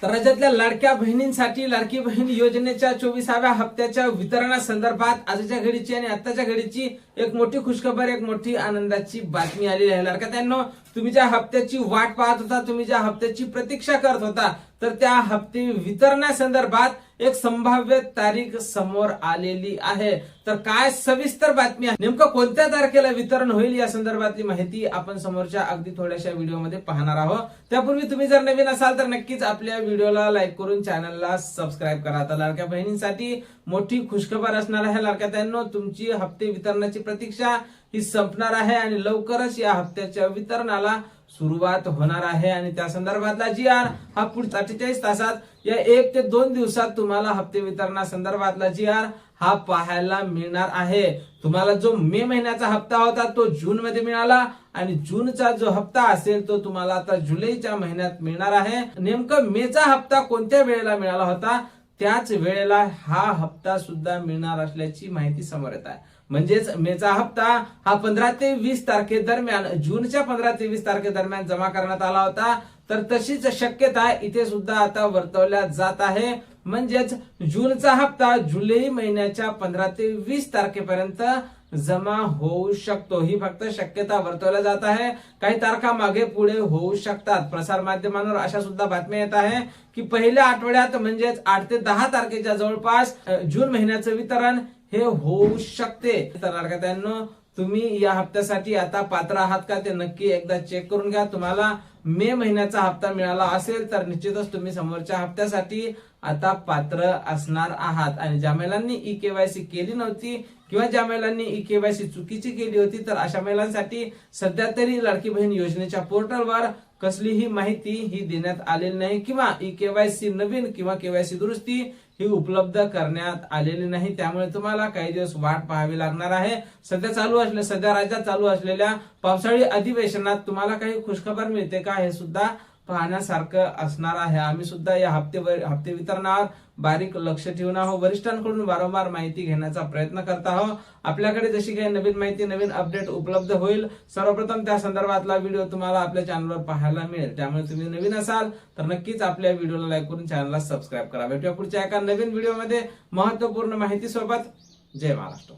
तर राज्यातल्या लाडक्या बहिणींसाठी लाडकी बहीण योजनेच्या 24व्या हप्त्याच्या वितरणासंदर्भात आजच्या घडीची आणि आताच्या घडीची एक मोठी खुशखबर, एक मोठी आनंदाची बातमी आलेली आहे. लाडक्यानो, तुम्ही ज्या हप्त्याची वाट पाहत होता, तुम्ही ज्या हप्त्याची प्रतीक्षा करत होता, तर त्या हप्ते वितरणासंदर्भात एक संभाव्य तारीख समोर आलेली आहे. तर काय सविस्तर बातमी आहे, नेमकं कोणत्या तारखेला वितरण होईल या संदर्भातली माहिती आपण समोरच्या अगदी थोड्याशा व्हिडिओमध्ये पाहणार आहोत. त्यापूर्वी तुम्ही जर नवीन असाल तर नक्कीच आपल्या व्हिडिओला लाईक करून चॅनलला सबस्क्राईब करा. तर लाडक्या बहिणींसाठी मोठी खुशखबर असणार आहे. लाडक्यानो, तुमची हप्ते वितरणाची प्रतीक्षा ही संपणार आहे आणि लवकरच या हप्त्याच्या वितरणाला सुरुवात होणार आहे. आणि त्या संदर्भातला GR हा पुढच्या 48 तासात या 1 ते 2 दिवसात तुम्हाला हप्ते वितरणासंदर्भातला GR हा पाहायला मिळणार आहे. तुम्हाला जो मे महिन्याचा हप्ता होता तो जून मध्ये मिळाला आणि जूनचा जो हप्ता असेल तो तुम्हाला आता जुलैच्या महिन्यात मिळणार आहे. नेमकं मेचा हप्ता कोणत्या वेळेला मिळाला होता त्याच वेळेला हा हप्ता सुद्धा मिळणार असल्याची माहिती समोर येत आहे. म्हणजेच मेचा हप्ता हा 15 ते 20 तारखेदरम्यान, जूनच्या 15 ते 20 तारखेदरम्यान जमा करण्यात आला होता. तर तशीच शक्यता इथे सुद्धा आता वर्तवल्या जात आहे. म्हणजेच जूनचा हप्ता जुलै महिन्याच्या 15 ते 20 तारखेपर्यंत जमा होऊ शकतो, ही फक्त शक्यता वर्तवल्या जात आहे. काही तारखा मागे पुढे होऊ शकतात. प्रसार माध्यमांवर अशा सुद्धा बातम्या येत आहे की पहिल्या आठवड्यात म्हणजेच 8 ते 10 तारखेच्या जवळपास जून महिन्याचं वितरण हे होऊ शकते. तर लाडक्यानो, तुम्ही या हप्त्यासाठी आता पात्र आहात का ते नक्की एकदा चेक करून घ्या. तुम्हाला मे महिन्याचा हप्ता मिळाला असेल तर निश्चितच तुम्ही समोरच्या हप्त्यासाठी आता पात्र असणार आहात. आणि ज्या महिलांनी EKYC केली नव्हती किंवा ज्या महिलांनी EKYC चुकीची केली होती, तर अशा महिलांसाठी सध्या तरी लाडकी बहीण योजनेच्या पोर्टलवर कसलीही माहिती ही देण्यात आलेली नाही किंवा EKYC नवीन किंवा KYC दुरुस्ती ही उपलब्ध करण्यात आलेली नाही. त्यामुळे तुम्हाला काही दिवस वाट पाहावी लागणार आहे. सध्या राज्यात चालू असलेल्या पावसाळी अधिवेशनात तुम्हाला काही खुशखबर मिळते का हे सुद्धा पाहण्यासारखं असणार आहे. आम्ही सुद्धा या हप्ते वितरणावर बारीक लक्ष ठेवून आहोत. वरिष्ठांकडून वारंवार माहिती घेण्याचा प्रयत्न करत आहोत. आपल्याकडे जशी काही नवीन माहिती, नवीन अपडेट उपलब्ध होईल, सर्वप्रथम त्या संदर्भातला व्हिडिओ तुम्हाला आपल्या चॅनलवर पाहायला मिळेल. त्यामुळे तुम्ही नवीन असाल तर नक्कीच आपल्या व्हिडिओला लाईक करून चॅनलला सबस्क्राईब करा. भेटूया पुढच्या एका नवीन व्हिडिओमध्ये महत्त्वपूर्ण माहिती सोबत. जय महाराष्ट्र.